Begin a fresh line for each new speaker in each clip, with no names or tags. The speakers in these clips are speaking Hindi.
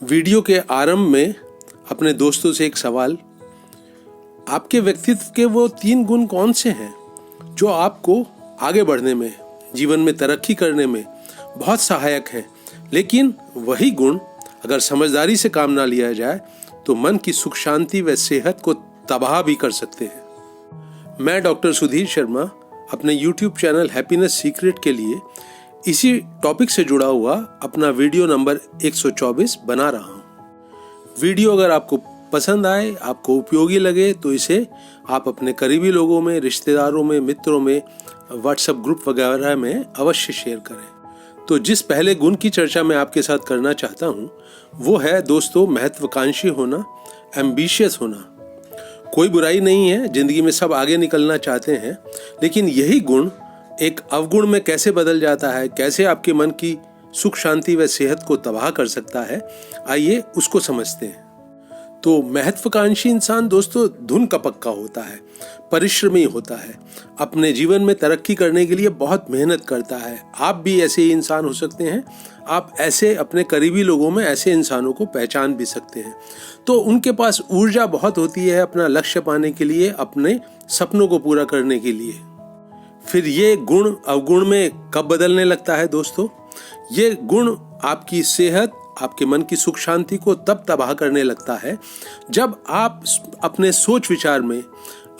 वीडियो के आरंभ में अपने दोस्तों से एक सवाल, आपके व्यक्तित्व के वो 3 गुण कौन से हैं जो आपको आगे बढ़ने में, जीवन में तरक्की करने में बहुत सहायक हैं, लेकिन वही गुण अगर समझदारी से काम ना लिया जाए तो मन की सुख शांति व सेहत को तबाह भी कर सकते हैं। मैं डॉक्टर सुधीर शर्मा अपने YouTube चैनल हैप्पीनेस सीक्रेट के लिए इसी टॉपिक से जुड़ा हुआ अपना वीडियो नंबर 124 बना रहा हूँ। वीडियो अगर आपको पसंद आए, आपको उपयोगी लगे तो इसे आप अपने करीबी लोगों में, रिश्तेदारों में, मित्रों में, व्हाट्सएप ग्रुप वगैरह में अवश्य शेयर करें। तो जिस पहले गुण की चर्चा मैं आपके साथ करना चाहता हूँ वो है दोस्तों महत्वाकांक्षी होना, एम्बिशियस होना। कोई बुराई नहीं है, जिंदगी में सब आगे निकलना चाहते हैं, लेकिन यही गुण एक अवगुण में कैसे बदल जाता है, कैसे आपके मन की सुख शांति व सेहत को तबाह कर सकता है, आइए उसको समझते हैं। तो महत्वाकांक्षी इंसान दोस्तों धुन का पक्का होता है, परिश्रमी होता है, अपने जीवन में तरक्की करने के लिए बहुत मेहनत करता है। आप भी ऐसे ही इंसान हो सकते हैं। आप ऐसे अपने करीबी लोगों में ऐसे इंसानों को पहचान भी सकते हैं। तो उनके पास ऊर्जा बहुत होती है अपना लक्ष्य पाने के लिए, अपने सपनों को पूरा करने के लिए। फिर ये गुण अवगुण में कब बदलने लगता है दोस्तों? ये गुण आपकी सेहत, आपके मन की सुख शांति को तब तबाह करने लगता है जब आप अपने सोच विचार में,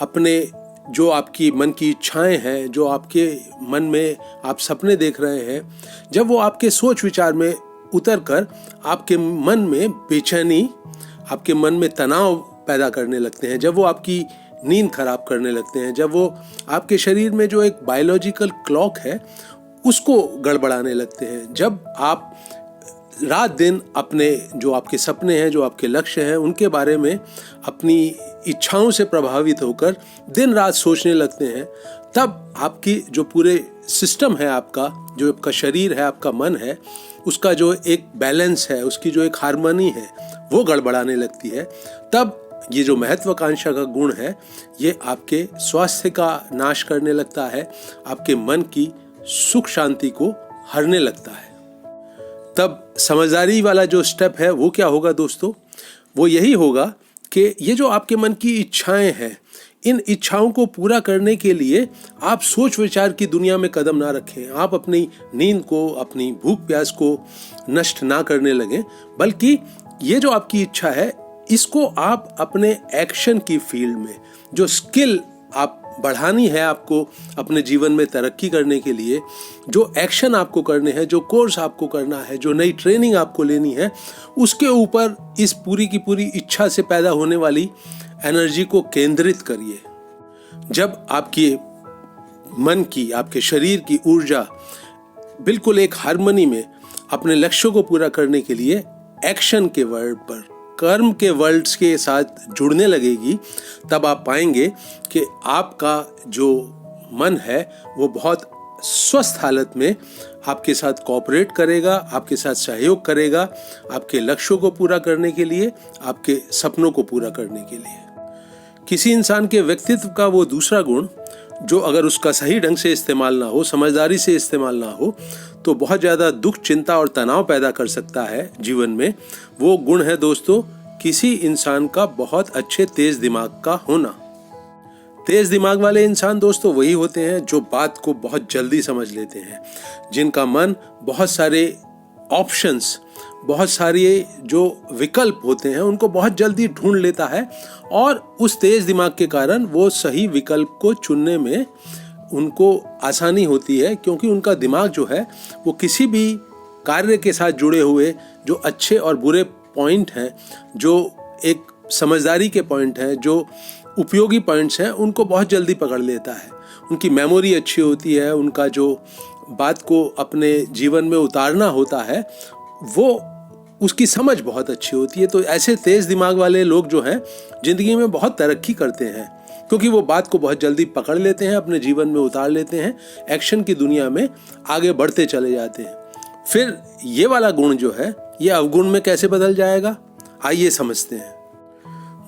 अपने जो आपकी मन की इच्छाएं हैं, जो आपके मन में आप सपने देख रहे हैं, जब वो आपके सोच विचार में उतर कर आपके मन में बेचैनी, आपके मन में तनाव पैदा करने लगते हैं, जब वो आपकी नींद खराब करने लगते हैं, जब वो आपके शरीर में जो एक बायोलॉजिकल क्लॉक है उसको गड़बड़ाने लगते हैं, जब आप रात दिन अपने जो आपके सपने हैं, जो आपके लक्ष्य हैं, उनके बारे में अपनी इच्छाओं से प्रभावित होकर दिन रात सोचने लगते हैं, तब आपकी जो पूरे सिस्टम है, आपका जो आपका शरीर है, आपका मन है, उसका जो एक बैलेंस है, उसकी जो एक हार्मनी है, वो गड़बड़ाने लगती है। तब ये जो महत्वाकांक्षा का गुण है ये आपके स्वास्थ्य का नाश करने लगता है, आपके मन की सुख शांति को हरने लगता है। तब समझदारी वाला जो स्टेप है वो क्या होगा दोस्तों? वो यही होगा कि ये जो आपके मन की इच्छाएं हैं, इन इच्छाओं को पूरा करने के लिए आप सोच विचार की दुनिया में कदम ना रखें। आप अपनी नींद को, अपनी भूख प्यास को नष्ट ना करने लगें, बल्कि ये जो आपकी इच्छा है इसको आप अपने एक्शन की फील्ड में, जो स्किल आप बढ़ानी है आपको अपने जीवन में तरक्की करने के लिए, जो एक्शन आपको करने हैं, जो कोर्स आपको करना है, जो नई ट्रेनिंग आपको लेनी है, उसके ऊपर इस पूरी की पूरी इच्छा से पैदा होने वाली एनर्जी को केंद्रित करिए। जब आपके मन की, आपके शरीर की ऊर्जा बिल्कुल एक हार्मनी में अपने लक्ष्यों को पूरा करने के लिए एक्शन के वर्ड पर, कर्म के वर्ड्स के साथ जुड़ने लगेगी, तब आप पाएंगे कि आपका जो मन है वो बहुत स्वस्थ हालत में आपके साथ कोऑपरेट करेगा, आपके साथ सहयोग करेगा, आपके लक्ष्यों को पूरा करने के लिए, आपके सपनों को पूरा करने के लिए। किसी इंसान के व्यक्तित्व का वो दूसरा गुण जो अगर उसका सही ढंग से इस्तेमाल ना हो, समझदारी से इस्तेमाल ना हो, तो बहुत ज़्यादा दुख, चिंता और तनाव पैदा कर सकता है जीवन में। वो गुण है दोस्तों किसी इंसान का बहुत अच्छे तेज दिमाग का होना। तेज दिमाग वाले इंसान दोस्तों वही होते हैं जो बात को बहुत जल्दी समझ लेते हैं, जिनका मन बहुत सारे ऑप्शंस, बहुत सारे जो विकल्प होते हैं उनको बहुत जल्दी ढूंढ लेता है, और उस तेज दिमाग के कारण वो सही विकल्प को चुनने में उनको आसानी होती है, क्योंकि उनका दिमाग जो है वो किसी भी कार्य के साथ जुड़े हुए जो अच्छे और बुरे पॉइंट हैं, जो एक समझदारी के पॉइंट हैं, जो उपयोगी पॉइंट्स हैं, उनको बहुत जल्दी पकड़ लेता है। उनकी मेमोरी अच्छी होती है, उनका जो बात को अपने जीवन में उतारना होता है वो उसकी समझ बहुत अच्छी होती है। तो ऐसे तेज दिमाग वाले लोग जो हैं जिंदगी में बहुत तरक्की करते हैं, क्योंकि वो बात को बहुत जल्दी पकड़ लेते हैं, अपने जीवन में उतार लेते हैं, एक्शन की दुनिया में आगे बढ़ते चले जाते हैं। फिर ये वाला गुण जो है ये अवगुण में कैसे बदल जाएगा, आइए समझते हैं।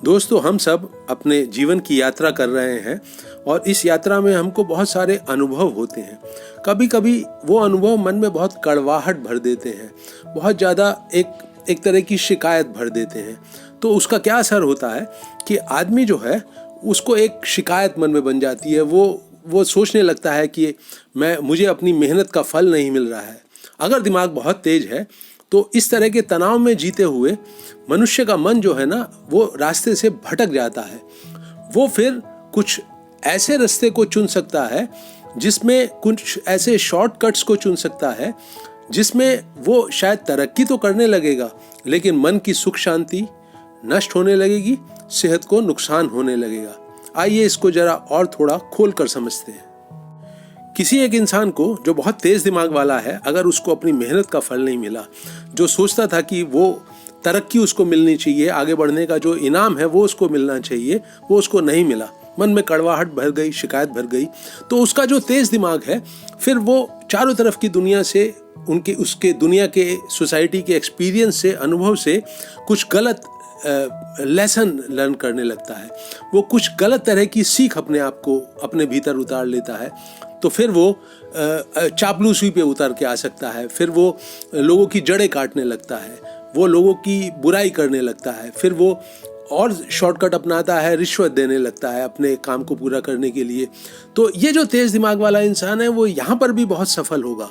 दोस्तों हम सब अपने जीवन की यात्रा कर रहे हैं और इस यात्रा में हमको बहुत सारे अनुभव होते हैं। कभी कभी वो अनुभव मन में बहुत कड़वाहट भर देते हैं, बहुत ज़्यादा एक एक तरह की शिकायत भर देते हैं। तो उसका क्या असर होता है कि आदमी जो है उसको एक शिकायत मन में बन जाती है। वो सोचने लगता है कि मुझे अपनी मेहनत का फल नहीं मिल रहा है। अगर दिमाग बहुत तेज है तो इस तरह के तनाव में जीते हुए मनुष्य का मन जो है ना वो रास्ते से भटक जाता है। वो फिर कुछ ऐसे रास्ते को चुन सकता है जिसमें कुछ ऐसे शॉर्टकट्स को चुन सकता है जिसमें वो शायद तरक्की तो करने लगेगा लेकिन मन की सुख शांति नष्ट होने लगेगी, सेहत को नुकसान होने लगेगा। आइए इसको जरा और थोड़ा खोल कर समझते हैं। किसी एक इंसान को जो बहुत तेज दिमाग वाला है, अगर उसको अपनी मेहनत का फल नहीं मिला, जो सोचता था कि वो तरक्की उसको मिलनी चाहिए, आगे बढ़ने का जो इनाम है वो उसको मिलना चाहिए, वो उसको नहीं मिला, मन में कड़वाहट भर गई, शिकायत भर गई, तो उसका जो तेज दिमाग है फिर वो चारों तरफ की दुनिया से उसके दुनिया के सोसाइटी के एक्सपीरियंस से, अनुभव से कुछ गलत लेसन लर्न करने लगता है। वो कुछ गलत तरह की सीख अपने आप को अपने भीतर उतार लेता है। तो फिर वो चापलूसी पे उतर के आ सकता है, फिर वो लोगों की जड़ें काटने लगता है, वो लोगों की बुराई करने लगता है, फिर वो और शॉर्टकट अपनाता है, रिश्वत देने लगता है अपने काम को पूरा करने के लिए। तो ये जो तेज दिमाग वाला इंसान है वो यहाँ पर भी बहुत सफल होगा।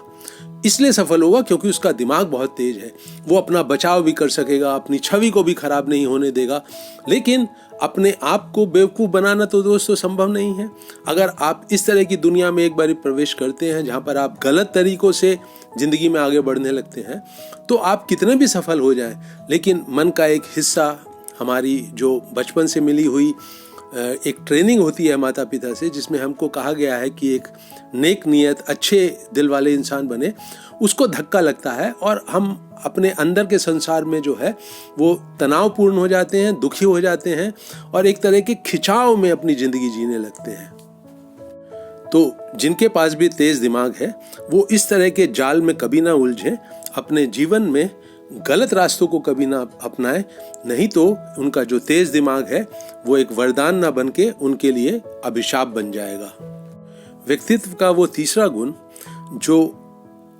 इसलिए सफल होगा क्योंकि उसका दिमाग बहुत तेज है। वो अपना बचाव भी कर सकेगा, अपनी छवि को भी खराब नहीं होने देगा। लेकिन अपने आप को बेवकूफ़ बनाना तो दोस्तों संभव नहीं है। अगर आप इस तरह की दुनिया में एक बार प्रवेश करते हैं जहाँ पर आप गलत तरीकों से ज़िंदगी में आगे बढ़ने लगते हैं, तो आप कितने भी सफल हो जाएं, लेकिन मन का एक हिस्सा, हमारी जो बचपन से मिली हुई एक ट्रेनिंग होती है माता पिता से, जिसमें हमको कहा गया है कि एक नेक नियत, अच्छे दिल वाले इंसान बने, उसको धक्का लगता है और हम अपने अंदर के संसार में जो है वो तनावपूर्ण हो जाते हैं, दुखी हो जाते हैं और एक तरह के खिंचाव में अपनी ज़िंदगी जीने लगते हैं। तो जिनके पास भी तेज़ दिमाग है वो इस तरह के जाल में कभी ना उलझें, अपने जीवन में गलत रास्तों को कभी ना अपनाएं, नहीं तो उनका जो तेज दिमाग है वो एक वरदान ना बन के उनके लिए अभिशाप बन जाएगा। व्यक्तित्व का वो तीसरा गुण जो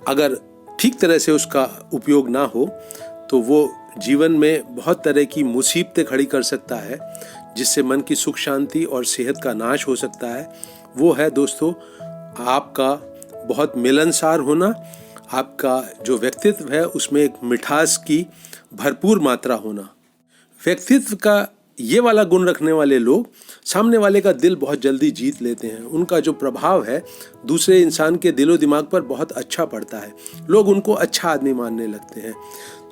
अगर ठीक तरह से उसका उपयोग ना हो तो वो जीवन में बहुत तरह की मुसीबतें खड़ी कर सकता है, जिससे मन की सुख शांति और सेहत का नाश हो सकता है। वो है दोस्तों आपका बहुत मिलनसार होना, आपका जो व्यक्तित्व है उसमें एक मिठास की भरपूर मात्रा होना। व्यक्तित्व का ये वाला गुण रखने वाले लोग सामने वाले का दिल बहुत जल्दी जीत लेते हैं। उनका जो प्रभाव है दूसरे इंसान के दिलो दिमाग पर बहुत अच्छा पड़ता है, लोग उनको अच्छा आदमी मानने लगते हैं।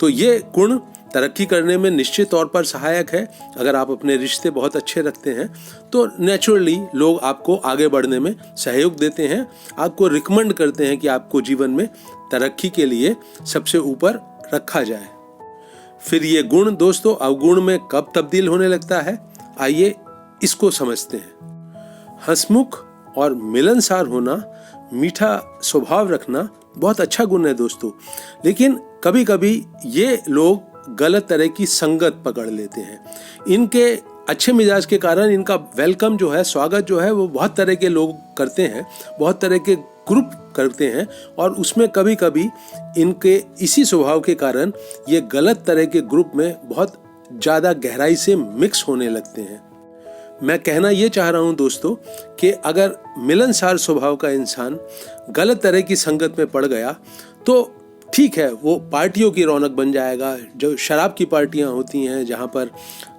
तो ये गुण तरक्की करने में निश्चित तौर पर सहायक है। अगर आप अपने रिश्ते बहुत अच्छे रखते हैं तो नेचुरली लोग आपको आगे बढ़ने में सहयोग देते हैं, आपको रिकमेंड करते हैं कि आपको जीवन में तरक्की के लिए सबसे ऊपर रखा जाए। फिर ये गुण दोस्तों अवगुण में कब तब्दील होने लगता है, आइए इसको समझते हैं। हंसमुख और मिलनसार होना, मीठा स्वभाव रखना बहुत अच्छा गुण है दोस्तों, लेकिन कभी कभी ये लोग गलत तरह की संगत पकड़ लेते हैं। इनके अच्छे मिजाज के कारण इनका वेलकम जो है, स्वागत जो है वो बहुत तरह के लोग करते हैं, बहुत तरह के ग्रुप करते हैं और उसमें कभी कभी इनके इसी स्वभाव के कारण ये गलत तरह के ग्रुप में बहुत ज़्यादा गहराई से मिक्स होने लगते हैं। मैं कहना ये चाह रहा हूँ दोस्तों कि अगर मिलनसार स्वभाव का इंसान गलत तरह की संगत में पड़ गया तो ठीक है, वो पार्टियों की रौनक बन जाएगा। जो शराब की पार्टियाँ होती हैं, जहाँ पर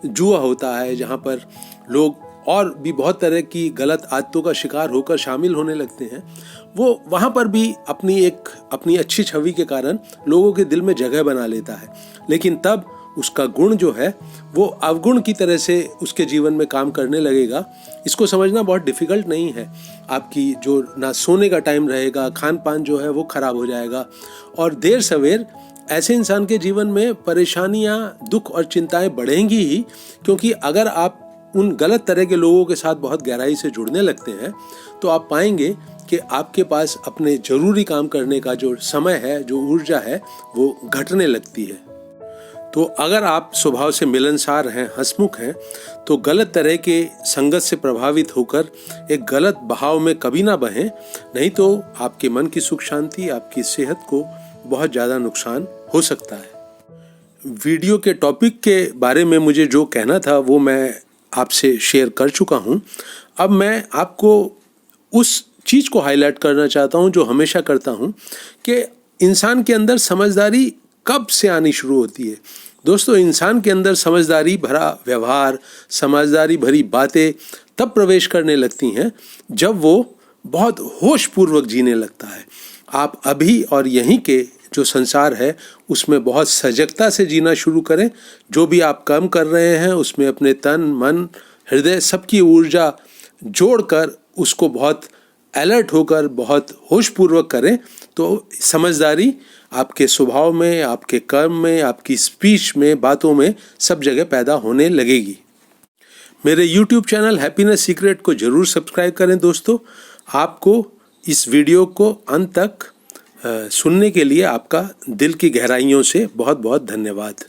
जुआ होता है, जहाँ पर लोग और भी बहुत तरह की गलत आदतों का शिकार होकर शामिल होने लगते हैं, वो वहाँ पर भी अपनी अच्छी छवि के कारण लोगों के दिल में जगह बना लेता है। लेकिन तब उसका गुण जो है वो अवगुण की तरह से उसके जीवन में काम करने लगेगा। इसको समझना बहुत डिफ़िकल्ट नहीं है। आपकी जो ना सोने का टाइम रहेगा, खान पान जो है वो खराब हो जाएगा और देर सवेर ऐसे इंसान के जीवन में परेशानियाँ, दुख और चिंताएं बढ़ेंगी ही, क्योंकि अगर आप उन गलत तरह के लोगों के साथ बहुत गहराई से जुड़ने लगते हैं तो आप पाएंगे कि आपके पास अपने ज़रूरी काम करने का जो समय है, जो ऊर्जा है, वो घटने लगती है। तो अगर आप स्वभाव से मिलनसार हैं, हंसमुख हैं, तो गलत तरह के संगत से प्रभावित होकर एक गलत बहाव में कभी ना बहें, नहीं तो आपके मन की सुख शांति, आपकी सेहत को बहुत ज़्यादा नुकसान हो सकता है। वीडियो के टॉपिक के बारे में मुझे जो कहना था वो मैं आपसे शेयर कर चुका हूँ। अब मैं आपको उस चीज़ को हाईलाइट करना चाहता हूँ जो हमेशा करता हूँ कि इंसान के अंदर समझदारी कब से आनी शुरू होती है। दोस्तों, इंसान के अंदर समझदारी भरा व्यवहार, समझदारी भरी बातें तब प्रवेश करने लगती हैं जब वो बहुत होशपूर्वक जीने लगता है। आप अभी और यहीं के जो संसार है उसमें बहुत सजगता से जीना शुरू करें। जो भी आप काम कर रहे हैं उसमें अपने तन, मन, हृदय सबकी ऊर्जा जोड़कर उसको बहुत अलर्ट होकर बहुत होशपूर्वक करें तो समझदारी आपके स्वभाव में, आपके कर्म में, आपकी स्पीच में, बातों में सब जगह पैदा होने लगेगी। मेरे YouTube चैनल हैप्पीनेस सीक्रेट को ज़रूर सब्सक्राइब करें। दोस्तों, आपको इस वीडियो को अंत तक सुनने के लिए आपका दिल की गहराइयों से बहुत बहुत धन्यवाद।